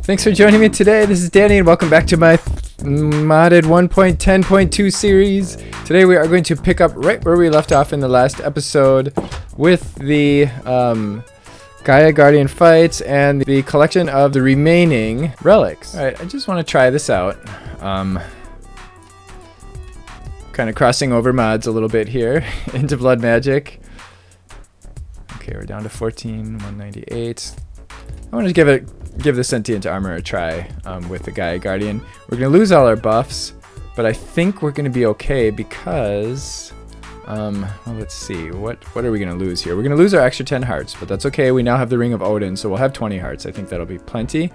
Thanks for joining me today. This is Danny and welcome back to my modded 1.10.2 series. Today we are going to pick up right where we left off in the last episode with the Gaia Guardian fights and the collection of the remaining relics. Alright, I just want to try this out. Kind of crossing over mods a little bit here into blood magic. Okay, we're down to 19198. I want to give the Sentient armor a try with the Gaia Guardian. We're going to lose all our buffs, but I think we're going to be okay because, well, let's see, what are we going to lose here? We're going to lose our extra 10 hearts, but that's okay. We now have the Ring of Odin, so we'll have 20 hearts. I think that'll be plenty.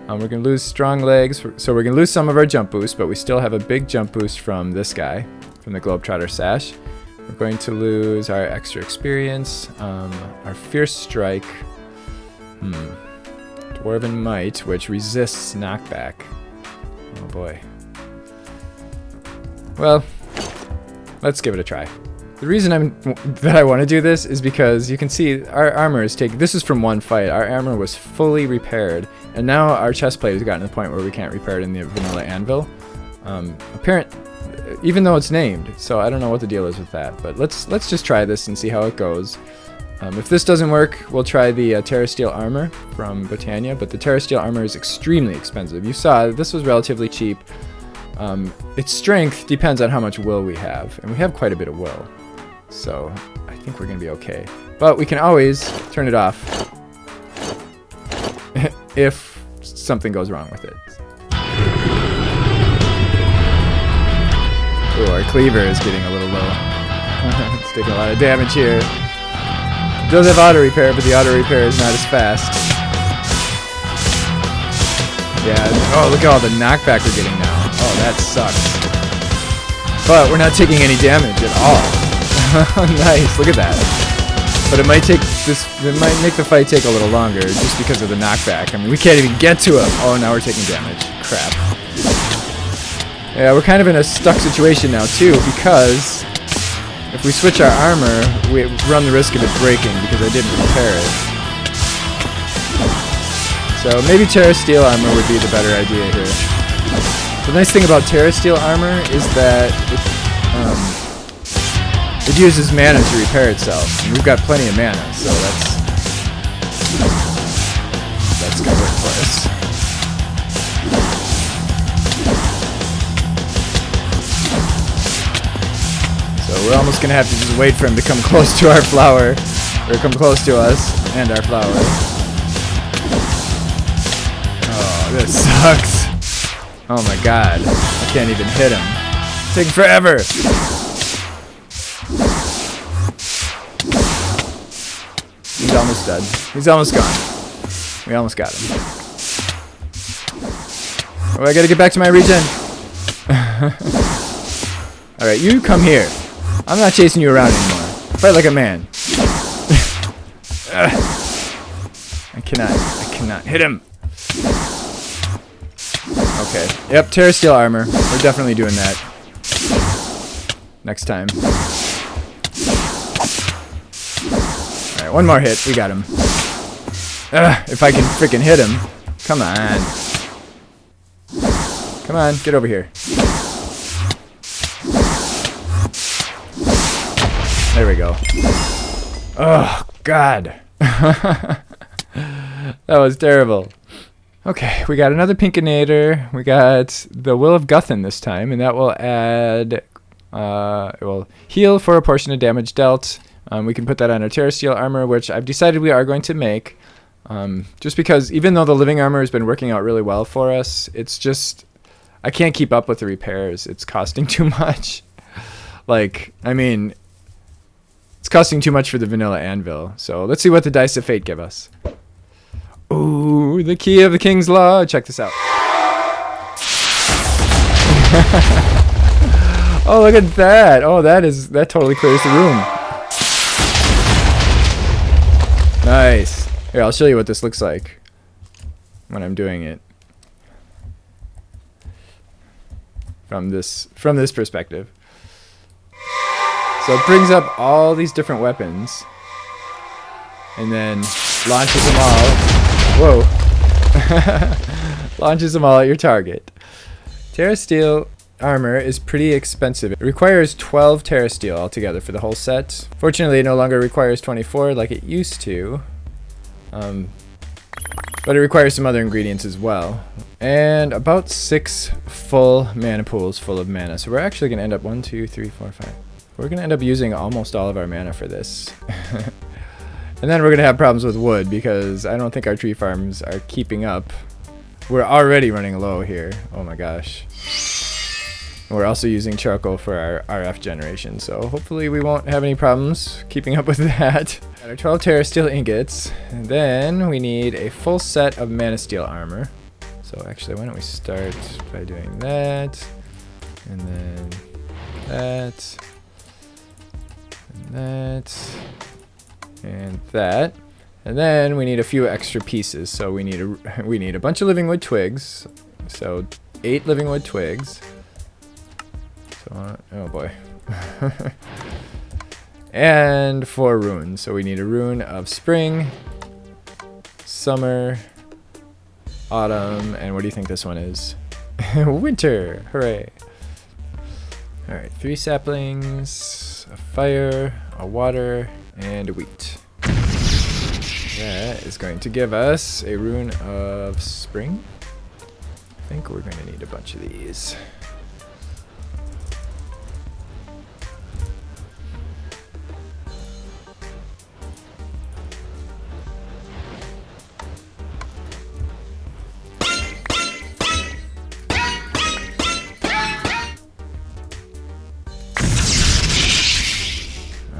We're going to lose strong legs, so we're going to lose some of our jump boost, but we still have a big jump boost from this guy, from the Globetrotter Sash. We're going to lose our extra experience, our Fierce Strike, Dwarven Might, which resists knockback. Oh boy. Well, let's give it a try. The reason that I want to do this is because you can see our armor is taken. This is from one fight. Our armor was fully repaired, and now our chest plate has gotten to the point where we can't repair it in the vanilla anvil. Even though it's named, so I don't know what the deal is with that. But let's just try this and see how it goes. If this doesn't work, we'll try the Terrasteel armor from Botania, but the Terrasteel armor is extremely expensive. You saw this was relatively cheap. Its strength depends on how much will we have, and we have quite a bit of will. So I think we're going to be okay. But we can always turn it off if something goes wrong with it. Ooh, our cleaver is getting a little low. It's taking a lot of damage here. It does have auto repair, but the auto repair is not as fast. Yeah, oh, look at all the knockback we're getting now. Oh, that sucks. But we're not taking any damage at all. Nice, look at that. But it might make the fight take a little longer just because of the knockback. I mean, we can't even get to him. Oh, now we're taking damage. Crap. Yeah, we're kind of in a stuck situation now too, because if we switch our armor, we run the risk of it breaking because I didn't repair it. So maybe Terrasteel armor would be the better idea here. The nice thing about Terrasteel armor is that it uses mana to repair itself. And we've got plenty of mana, so that's gonna work for us. So we're almost gonna have to just wait for him to come close to our flower, or come close to us and our flower. Oh, this sucks. Oh my god, I can't even hit him. It's taking forever. He's almost dead. He's almost gone. We almost got him. Oh, I gotta get back to my regen. Alright, you come here. I'm not chasing you around anymore. Fight like a man. I cannot hit him. Okay. Yep, Terrasteel armor. We're definitely doing that. Next time. Alright, one more hit. We got him. If I can freaking hit him. Come on. Come on, get over here. There we go. Oh, God. That was terrible. Okay, we got another Pinkinator. We got the Will of Guthin this time, and that will add... it will heal for a portion of damage dealt. We can put that on our Terrasteel armor, which I've decided we are going to make. Just because even though the living armor has been working out really well for us, it's just... I can't keep up with the repairs. It's costing too much. Like, I mean... It's costing too much for the vanilla anvil. So let's see what the Dice of Fate give us. Ooh, the Key of the King's Law. Check this out. Oh, look at that. Oh, that totally clears the room. Nice. Here, I'll show you what this looks like when I'm doing it. From this perspective. So it brings up all these different weapons and then launches them all. Whoa. Launches them all at your target. Terrasteel armor is pretty expensive. It requires 12 Terrasteel altogether for the whole set. Fortunately, it no longer requires 24 like it used to. But it requires some other ingredients as well. And about 6 full mana pools full of mana. So we're actually going to end up 1, 2, 3, 4, 5. We're going to end up using almost all of our mana for this. And then we're going to have problems with wood because I don't think our tree farms are keeping up. We're already running low here. Oh my gosh. We're also using charcoal for our RF generation, so hopefully we won't have any problems keeping up with that. Got our 12 Terrasteel ingots, and then we need a full set of Mana Steel armor. So actually, why don't we start by doing that, and then that, and that, and that. And then we need a few extra pieces. So we need a bunch of living wood twigs. So 8 living wood twigs. Oh boy. And 4 runes. So we need a rune of spring, summer, autumn, and what do you think this one is? Winter. Hooray. Alright, 3 saplings, a fire, a water, and a wheat. That is going to give us a rune of spring. I think we're going to need a bunch of these.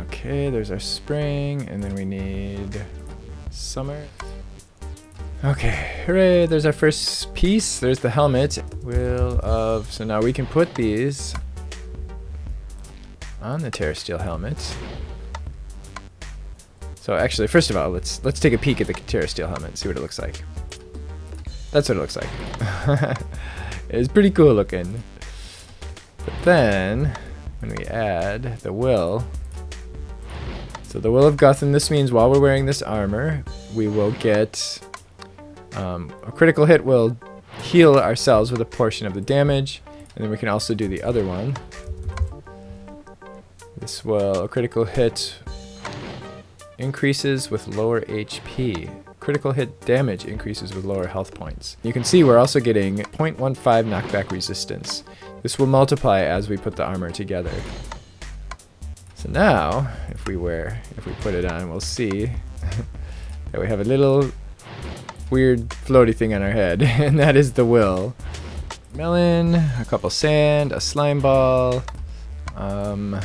Okay, there's our spring, and then we need summer. Okay, hooray, there's our first piece. There's the helmet. So now we can put these on the Terrasteel helmet. So actually, first of all, let's take a peek at the Terrasteel helmet and see what it looks like. That's what it looks like. It's pretty cool looking. But then, when we add the will, so the Will of Guthun, this means while we're wearing this armor, we will get a critical hit will heal ourselves with a portion of the damage, and then we can also do the other one. This will, a critical hit increases with lower HP. Critical hit damage increases with lower health points. You can see we're also getting 0.15 knockback resistance. This will multiply as we put the armor together. So now, if we put it on, we'll see that we have a little weird floaty thing on our head, and that is the will. Melon, a couple sand, a slime ball, an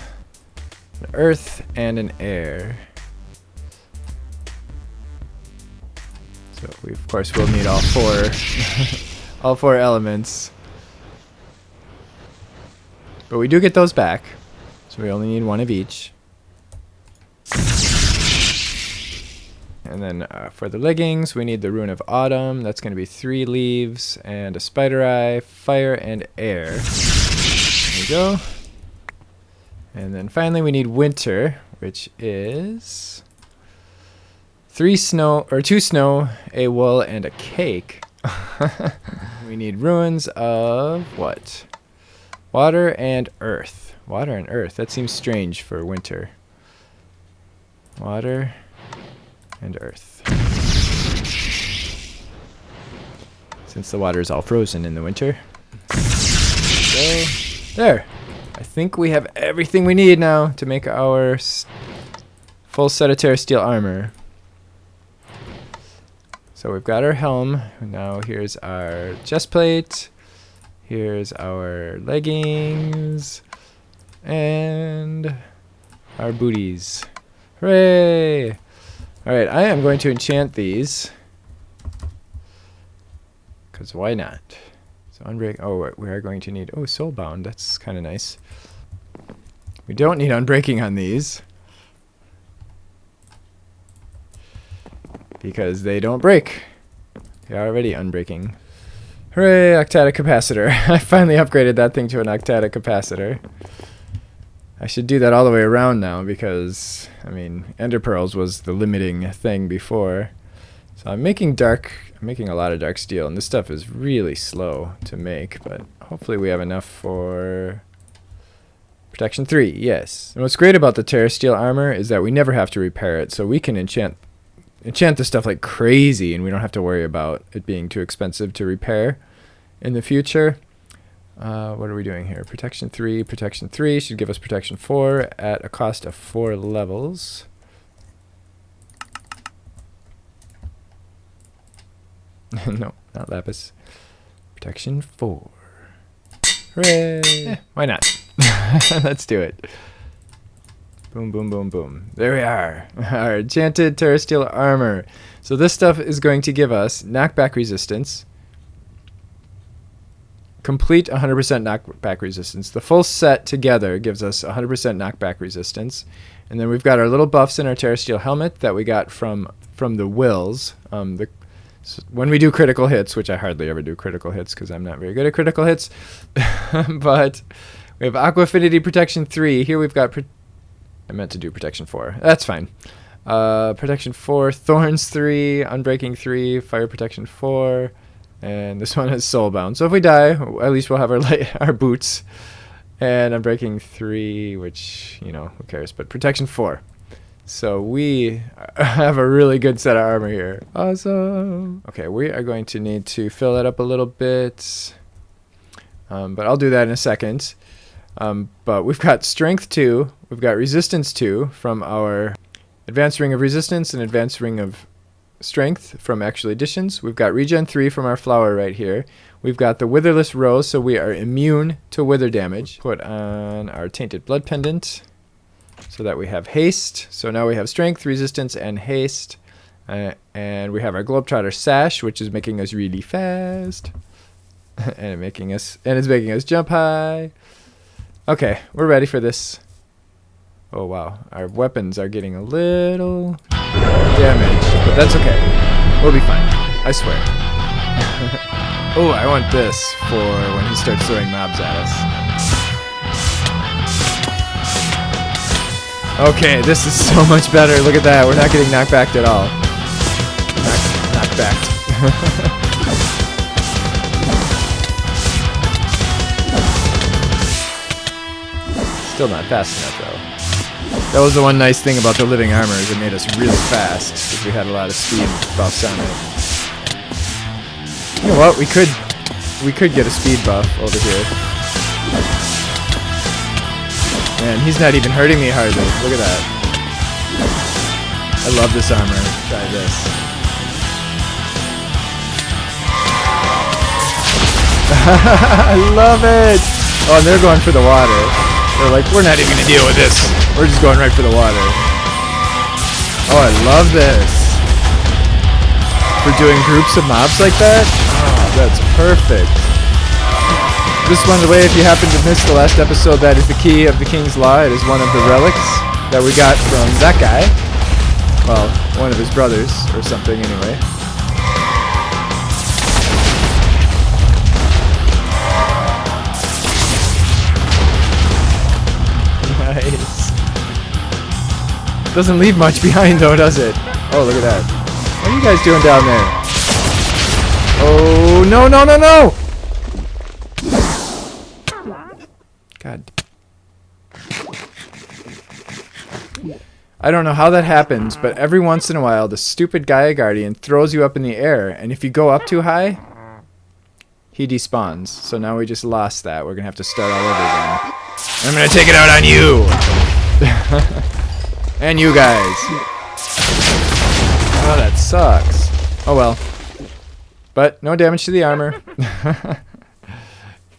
earth, and an air. So we of course will need all 4 all 4 elements. But we do get those back. So we only need 1 of each. And then for the leggings, we need the Rune of Autumn. That's going to be 3 leaves and a spider eye, fire, and air. There we go. And then finally we need Winter, which is 2 snow, a wool, and a cake. We need runes of what? Water and earth. Water and earth. That seems strange for winter. Water and earth. Since the water is all frozen in the winter. So, there. I think we have everything we need now to make our full set of Terrasteel armor. So we've got our helm. Now here's our chest plate. Here's our leggings. And our booties. Hooray! Alright, I am going to enchant these. Because why not? So unbreak. Oh, we are going to need. Oh, soulbound. That's kind of nice. We don't need unbreaking on these. Because they don't break. They are already unbreaking. Hooray, octadic capacitor. I finally upgraded that thing to an octadic capacitor. I should do that all the way around now because, I mean, ender pearls was the limiting thing before. So I'm making dark making a lot of dark steel, and this stuff is really slow to make, but hopefully we have enough for protection 3, yes. And what's great about the Terrasteel armor is that we never have to repair it, so we can enchant the stuff like crazy, and we don't have to worry about it being too expensive to repair in the future. What are we doing here? Protection 3 should give us protection 4 at a cost of 4 levels. No, not lapis. Protection 4. Hooray! Why not? Let's do it. Boom, boom, boom, boom. There we are. Our enchanted Terrasteel armor. So this stuff is going to give us knockback resistance. Complete 100% knockback resistance. The full set together gives us 100% knockback resistance. And then we've got our little buffs in our Terrasteel helmet that we got from the wills. When we do critical hits, which I hardly ever do critical hits because I'm not very good at critical hits. But we have Aqua Affinity Protection 3. Here we've got... I meant to do Protection 4. That's fine. Protection 4, Thorns 3, Unbreaking 3, Fire Protection 4. And this one is Soulbound. So if we die, at least we'll have our boots. And Unbreaking 3, which, you know, who cares. But Protection 4. So we have a really good set of armor here. Awesome. Okay, we are going to need to fill that up a little bit. But I'll do that in a second. But we've got Strength 2. We've got Resistance 2 from our Advanced Ring of Resistance and Advanced Ring of Strength from Actual Additions. We've got Regen 3 from our flower right here. We've got the Witherless Rose, so we are immune to wither damage. Put on our Tainted Blood Pendant so that we have haste. So now we have strength, resistance, and haste. And we have our Globetrotter Sash, which is making us really fast. and it's making us jump high. Okay, we're ready for this. Oh wow, our weapons are getting a little damaged, but that's okay. We'll be fine, I swear. Oh, I want this for when he starts throwing mobs at us. Okay, this is so much better. Look at that. We're not getting knocked back at all. Knocked back. Still not fast enough, though. That was the one nice thing about the living armor, is it made us really fast, because we had a lot of speed buffs on it. You know what? We could get a speed buff over here. Man, he's not even hurting me hardly. Look at that. I love this armor. Try this. I love it! Oh, and they're going for the water. They're like, we're not even going to deal with this. We're just going right for the water. Oh, I love this. For doing groups of mobs like that? Oh, that's perfect. Just one way, if you happen to miss the last episode, that is the key of the King's Law. It is one of the relics that we got from that guy. Well, one of his brothers, or something, anyway. Nice. Doesn't leave much behind, though, does it? Oh, look at that. What are you guys doing down there? Oh, no, no, no, no! God. I don't know how that happens, but every once in a while, the stupid Gaia Guardian throws you up in the air, and if you go up too high, he despawns. So now we just lost that. We're going to have to start all over again. I'm going to take it out on you! And you guys. Oh, that sucks. Oh well. But no damage to the armor.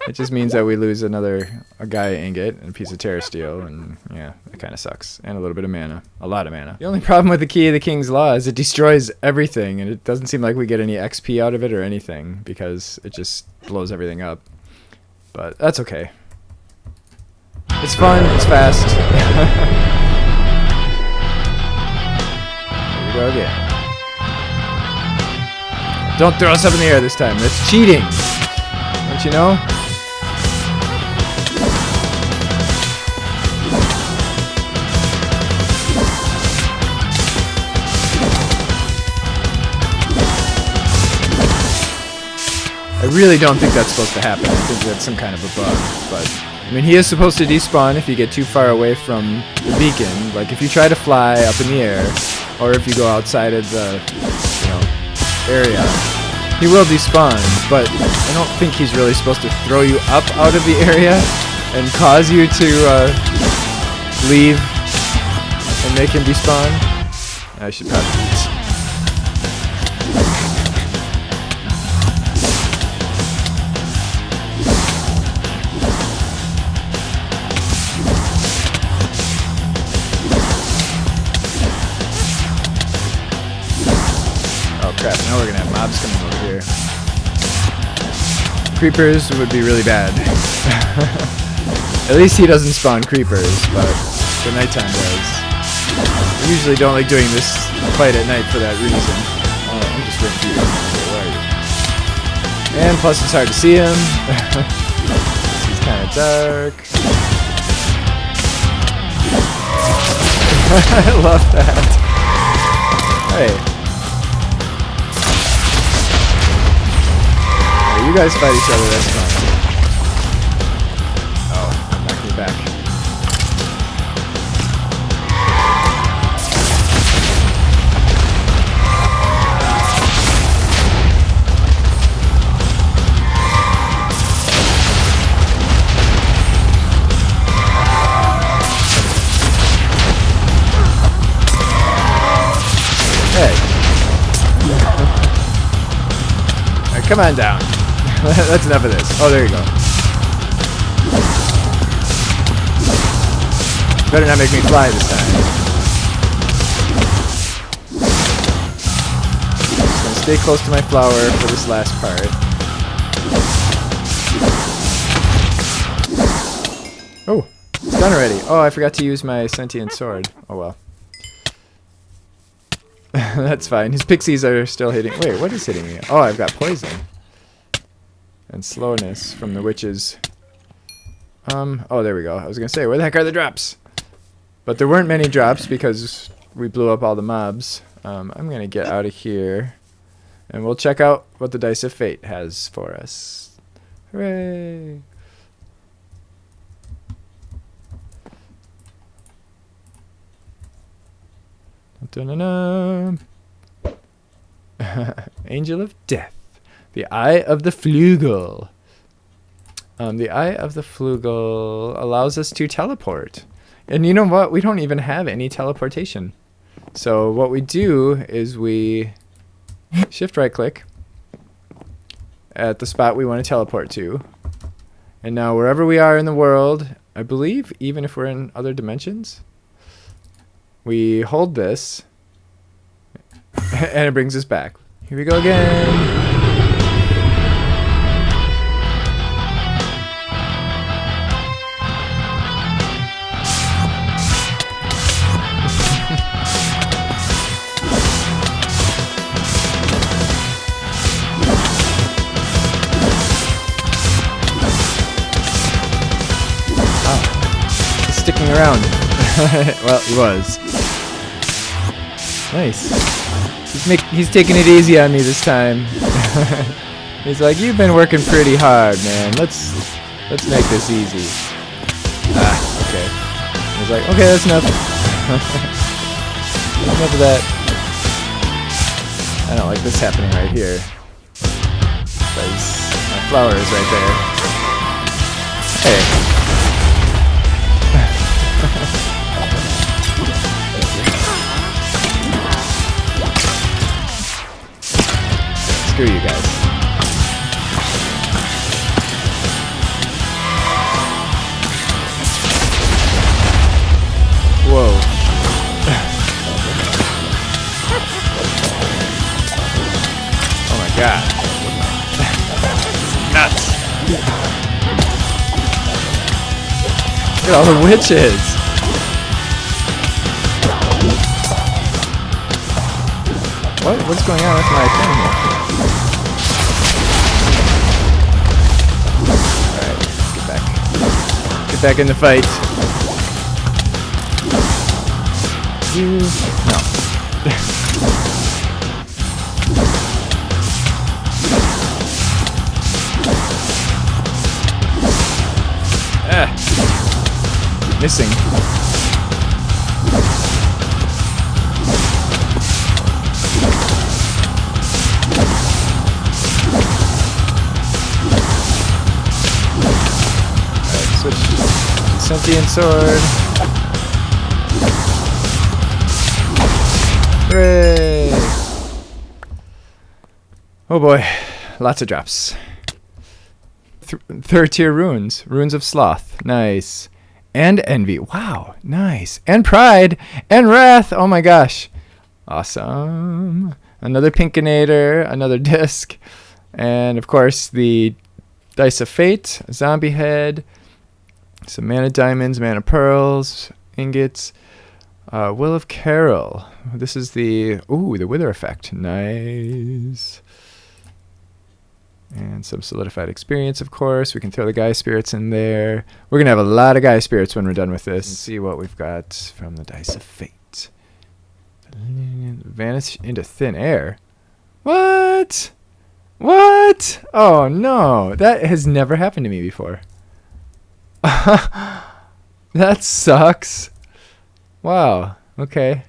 It just means that we lose a Gaia ingot and a piece of Terrasteel, and yeah, it kind of sucks. And a little bit of mana. A lot of mana. The only problem with the Key of the King's Law is it destroys everything, and it doesn't seem like we get any XP out of it or anything, because it just blows everything up. But that's okay. It's fun, it's fast. Here we go again. Don't throw us up in the air this time. That's cheating. Don't you know? I really don't think that's supposed to happen. I think that's some kind of a bug. But I mean, he is supposed to despawn if you get too far away from the beacon. Like if you try to fly up in the air, or if you go outside of the, you know, area, he will despawn. But I don't think he's really supposed to throw you up out of the area and cause you to leave and make him despawn. I should probably eat. Crap, now we're gonna have mobs coming over here. Creepers would be really bad. At least he doesn't spawn creepers, but the nighttime does. I usually don't like doing this fight at night for that reason. I'm just waiting for you. Where are you? And plus it's hard to see him. He's kind of dark. I love that. Hey. You guys fight each other, that's fine. Oh, knock me back. Hey. Alright, come on down. That's enough of this. Oh, there you go. Better not make me fly this time. Just gonna stay close to my flower for this last part. Oh, it's done already. Oh, I forgot to use my sentient sword. Oh well. That's fine. His pixies are still hitting. Wait, what is hitting me? Oh, I've got poison. And slowness from the witches. Oh, there we go. I was gonna say, where the heck are the drops? But there weren't many drops because we blew up all the mobs. I'm gonna get out of here, and we'll check out what the Dice of Fate has for us. Hooray! Dun-dun-dun. Angel of Death. The Eye of the Flugel. The Eye of the Flugel allows us to teleport. And you know what? We don't even have any teleportation. So what we do is we shift right click at the spot we want to teleport to. And now wherever we are in the world, I believe, even if we're in other dimensions, we hold this and it brings us back. Here we go again. Sticking around. Well, he was. Nice. He's taking it easy on me this time. He's like, you've been working pretty hard, man. Let's make this easy. Ah, okay. He's like, okay, that's enough. Enough of that. I don't like this happening right here. Because my flower is right there. Hey. Screw you guys. Whoa. Oh my god. Nuts. Look at all the witches. What's going on with my thing here? Alright, let's get back. Get back in the fight. No. missing. Alright, switch to Sentient sword. Hooray! Oh boy, lots of drops. Third tier runes. Runes of Sloth. Nice. And Envy. Wow, nice. And Pride. And Wrath. Oh my gosh. Awesome. Another Pinkinator. Another disc. And of course the Dice of Fate. Zombie head. Some mana diamonds, mana pearls, ingots. Will of Carol. This is the Wither effect. Nice. And some solidified experience, of course. We can throw the Gaia spirits in there. We're going to have a lot of Gaia spirits when we're done with this. Let's see what we've got from the Dice of Fate. Vanish into thin air. What? What? Oh, no. That has never happened to me before. That sucks. Wow. Okay.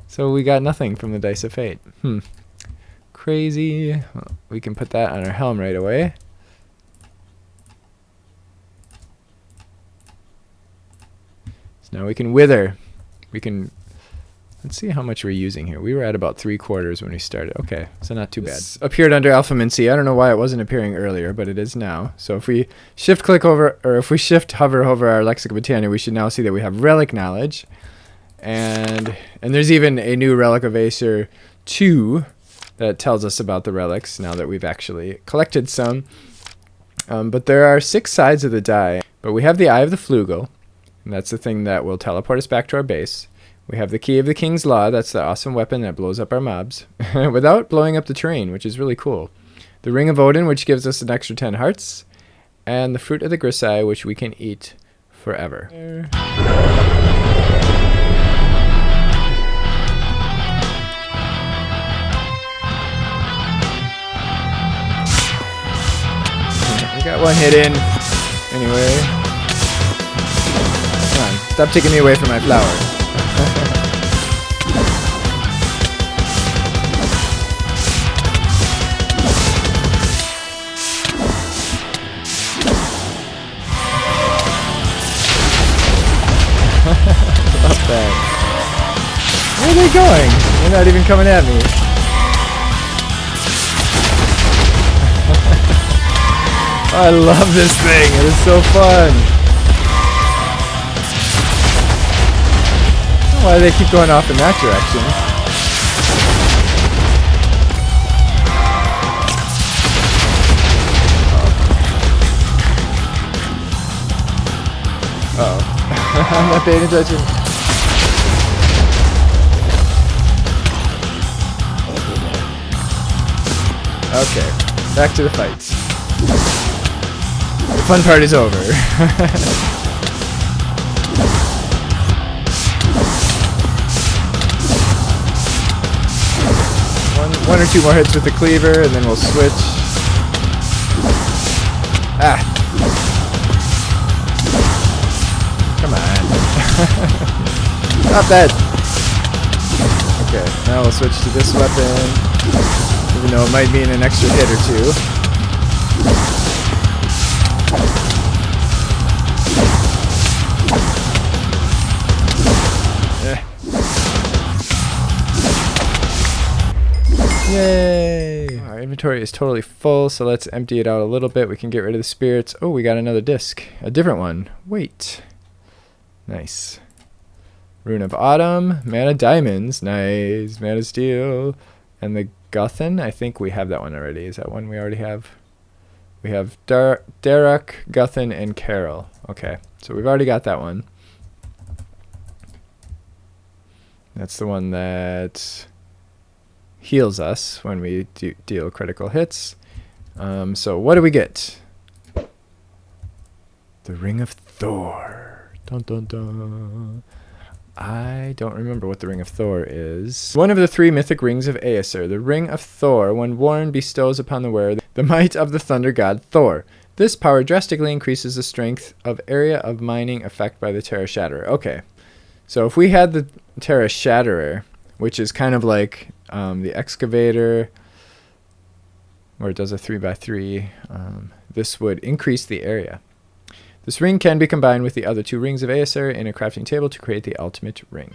So we got nothing from the Dice of Fate. Crazy. Well, we can put that on our helm right away. So now we can wither. We can... Let's see how much we're using here. We were at about 3/4 when we started. Okay, so not too bad. This appeared under Alpha Mincy. I don't know why it wasn't appearing earlier, but it is now. So if we shift-click over, or if we shift-hover over our Lexica Botania, we should now see that we have Relic Knowledge. And there's even a new Relic of Acer 2 that tells us about the relics now that we've actually collected some. But there are 6 sides of the die. But we have the Eye of the Flugel, and that's the thing that will teleport us back to our base. We have the Key of the King's Law, that's the awesome weapon that blows up our mobs, without blowing up the terrain, which is really cool. The Ring of Odin, which gives us an extra 10 hearts. And the Fruit of the Grisai, which we can eat forever. Got one hit in. Anyway. Come on. Stop taking me away from my flower. Love that. Where are they going? They're not even coming at me. I love this thing. It is so fun. Why do they keep going off in that direction? Uh-oh. I'm not paying attention. Okay. Back to the fights. The fun part is over. one or two more hits with the cleaver, and then we'll switch. Ah! Come on. Not bad. Okay, now we'll switch to this weapon, even though it might mean an extra hit or two. Yay! Our inventory is totally full, so let's empty it out a little bit. We can get rid of the spirits. Oh, we got another disc. A different one. Wait. Nice. Rune of Autumn. Mana Diamonds. Nice. Mana Steel. And the Guthan. I think we have that one already. Is that one we already have? We have Derek, Guthan, and Carol. Okay. So we've already got that one. That's the one that heals us when we deal critical hits. So what do we get? The Ring of Thor. Dun dun dun. I don't remember what the Ring of Thor is. One of the 3 mythic rings of Aesir. The Ring of Thor, when worn, bestows upon the wearer the might of the thunder god Thor. This power drastically increases the strength of area of mining effect by the Terra Shatterer. Okay, so if we had the Terra Shatterer, which is kind of like the excavator, where it does a 3x3, this would increase the area. This ring can be combined with the other 2 rings of Aesir in a crafting table to create the ultimate ring.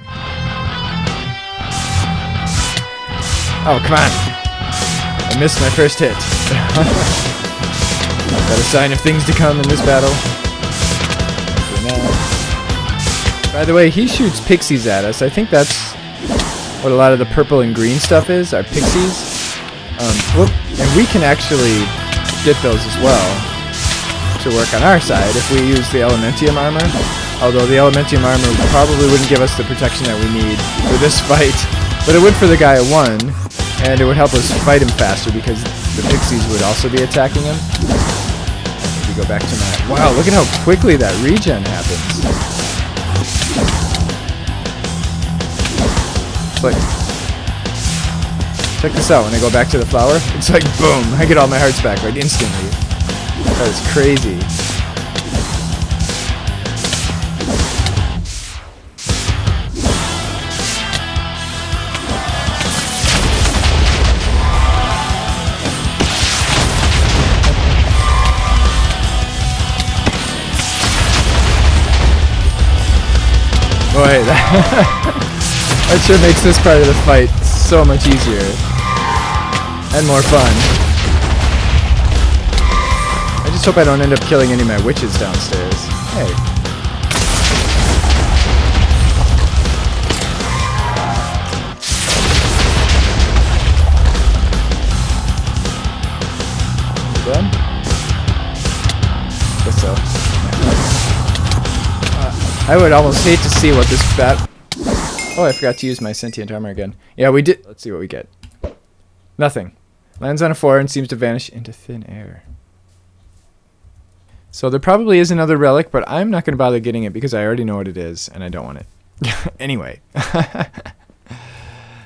Oh, come on! I missed my first hit. Got a sign of things to come in this battle. By the way, he shoots pixies at us. I think that's what a lot of the purple and green stuff is, are pixies. And we can actually get those as well to work on our side if we use the Elementium armor. Although the Elementium armor probably wouldn't give us the protection that we need for this fight. But it would for the Gaia 1, and it would help us fight him faster because the pixies would also be attacking him. If we go back to my... Wow, look at how quickly that regen happens. Like, check this out, when I go back to the flower, it's like boom, I get all my hearts back, like instantly. That is crazy. Boy, that sure makes this part of the fight so much easier and more fun. I just hope I don't end up killing any of my witches downstairs. Hey. You done? Guess so. I would almost hate to see what this bat... Oh, I forgot to use my sentient armor again. Yeah, we did. Let's see what we get. Nothing. Lands on a 4 and seems to vanish into thin air. So there probably is another relic, but I'm not going to bother getting it because I already know what it is, and I don't want it. Anyway.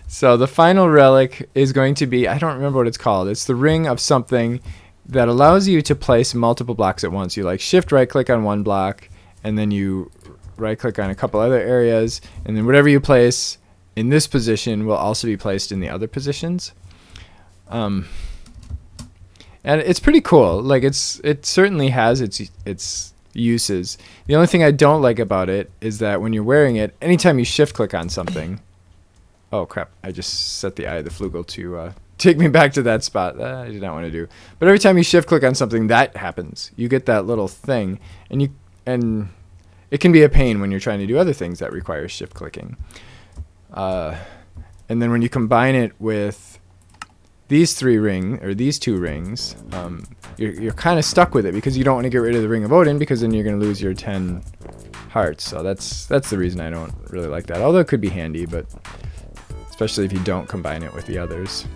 So the final relic is going to be... I don't remember what it's called. It's the ring of something that allows you to place multiple blocks at once. You like shift right-click on one block, and then you... right-click on a couple other areas, and then whatever you place in this position will also be placed in the other positions. And it's pretty cool. Like it certainly has its uses. The only thing I don't like about it is that when you're wearing it, anytime you shift-click on something... Oh crap! I just set the Eye of the Flugel to take me back to that spot. That I did not want to do. But every time you shift-click on something, that happens. You get that little thing, and it can be a pain when you're trying to do other things that require shift clicking. And then when you combine it with these these 2 rings, you're kind of stuck with it because you don't want to get rid of the Ring of Odin because then you're going to lose your 10 hearts. So that's the reason I don't really like that. Although it could be handy, but especially if you don't combine it with the others.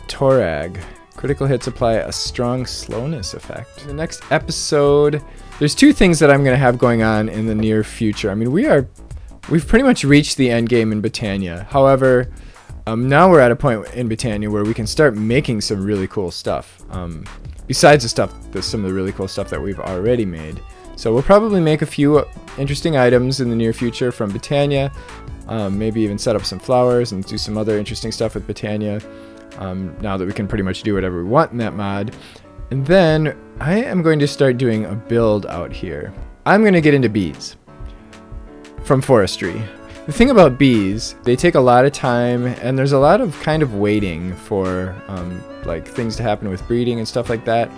Torag. Critical hits apply a strong slowness effect. In the next episode, there's 2 things that I'm going to have going on in the near future. I mean, we've pretty much reached the end game in Britannia. However, now we're at a point in Britannia where we can start making some really cool stuff. Besides some of the really cool stuff that we've already made. So we'll probably make a few interesting items in the near future from Britannia. Maybe even set up some flowers and do some other interesting stuff with Britannia. Now that we can pretty much do whatever we want in that mod. And then I am going to start doing a build out here. I'm going to get into bees from forestry. The thing about bees, they take a lot of time and there's a lot of kind of waiting for like things to happen with breeding and stuff like that.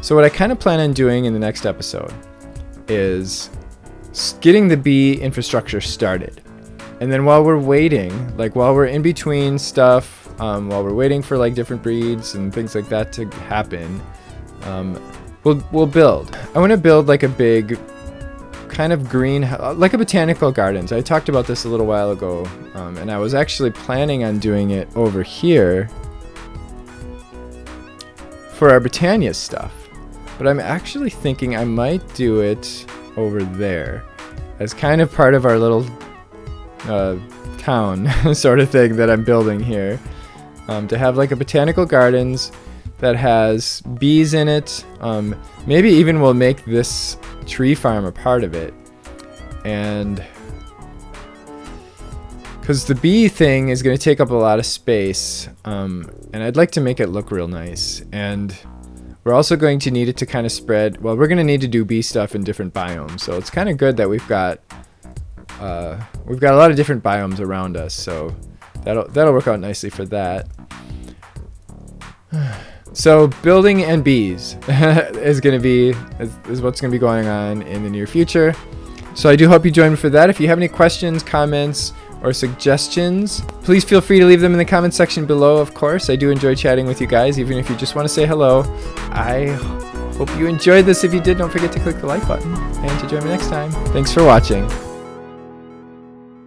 So what I kind of plan on doing in the next episode is getting the bee infrastructure started. And then while we're waiting, like while we're in between stuff, while we're waiting for like different breeds and things like that to happen, we'll build. I want to build like a big kind of green, like a botanical gardens. I talked about this a little while ago, and I was actually planning on doing it over here for our Britannia stuff. But I'm actually thinking I might do it over there as kind of part of our little town sort of thing that I'm building here. To have like a botanical gardens that has bees in it. Maybe even we'll make this tree farm a part of it. And because the bee thing is going to take up a lot of space, and I'd like to make it look real nice. And we're also going to need it to kind of spread. Well, we're going to need to do bee stuff in different biomes, so it's kind of good that we've got a lot of different biomes around us. So that'll work out nicely for that. So building and bees is what's going to be going on in the near future. So I do hope you join me for that. If you have any questions, comments, or suggestions, please feel free to leave them in the comment section below. Of course, I do enjoy chatting with you guys, even if you just want to say hello. I hope you enjoyed this. If you did, don't forget to click the like button and to join me next time. Thanks for watching.